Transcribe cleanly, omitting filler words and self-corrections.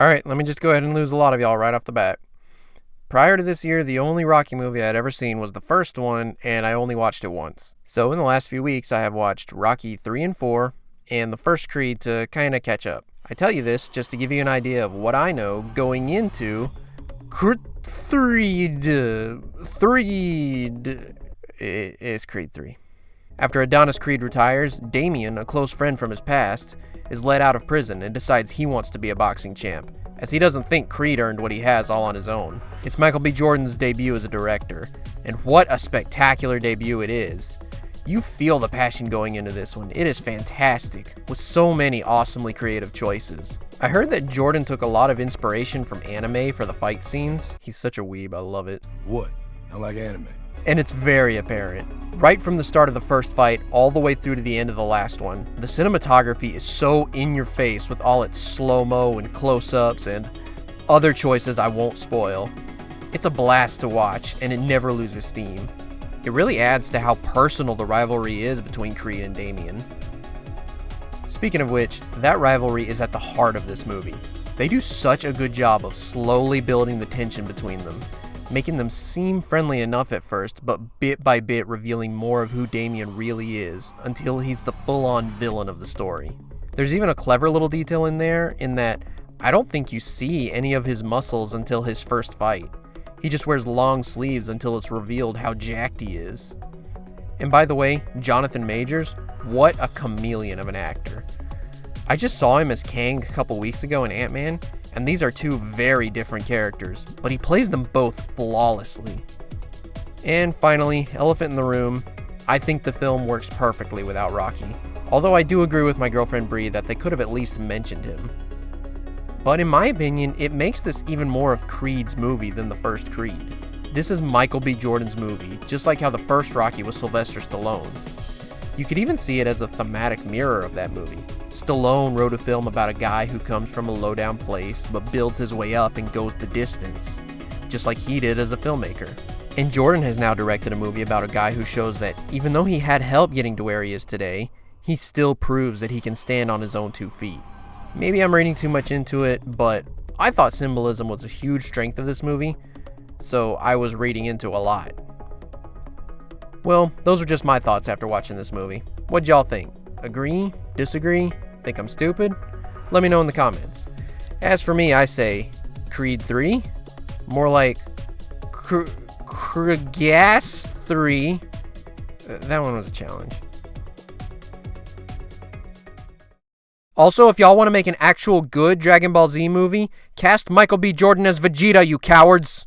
Alright, let me just go ahead and lose a lot of y'all right off the bat. Prior to this year, the only Rocky movie I'd ever seen was the first one, and I only watched it once. So in the last few weeks, I have watched Rocky 3 and 4, and the first Creed to kinda catch up. I tell you this just to give you an idea of what I know going into Creed. It is Creed 3. After Adonis Creed retires, Damien, a close friend from his past, is let out of prison and decides he wants to be a boxing champ, as he doesn't think Creed earned what he has all on his own. It's Michael B. Jordan's debut as a director, and what a spectacular debut it is. You feel the passion going into this one. It is fantastic, with so many awesomely creative choices. I heard that Jordan took a lot of inspiration from anime for the fight scenes. He's such a weeb, I love it. What? I like anime. And it's very apparent. Right from the start of the first fight all the way through to the end of the last one, the cinematography is so in your face with all its slow-mo and close-ups and other choices I won't spoil. It's a blast to watch, and it never loses steam. It really adds to how personal the rivalry is between Creed and Damien. Speaking of which, that rivalry is at the heart of this movie. They do such a good job of slowly building the tension between them, making them seem friendly enough at first, but bit by bit revealing more of who Damien really is, until he's the full-on villain of the story. There's even a clever little detail in there, in that I don't think you see any of his muscles until his first fight. He just wears long sleeves until it's revealed how jacked he is. And by the way, Jonathan Majors, what a chameleon of an actor. I just saw him as Kang a couple weeks ago in Ant-Man, and these are two very different characters, but he plays them both flawlessly. And finally, elephant in the room, I think the film works perfectly without Rocky. Although I do agree with my girlfriend Bree that they could have at least mentioned him. But in my opinion, it makes this even more of Creed's movie than the first Creed. This is Michael B. Jordan's movie, just like how the first Rocky was Sylvester Stallone's. You could even see it as a thematic mirror of that movie. Stallone wrote a film about a guy who comes from a low-down place, but builds his way up and goes the distance, just like he did as a filmmaker. And Jordan has now directed a movie about a guy who shows that even though he had help getting to where he is today, he still proves that he can stand on his own 2 feet. Maybe I'm reading too much into it, but I thought symbolism was a huge strength of this movie, so I was reading into a lot. Well, those are just my thoughts after watching this movie. What'd y'all think? Agree? Disagree? Think I'm stupid? Let me know in the comments. As for me, I say Creed 3? More like Gas 3. That one was a challenge. Also, if y'all want to make an actual good Dragon Ball Z movie, cast Michael B. Jordan as Vegeta, you cowards!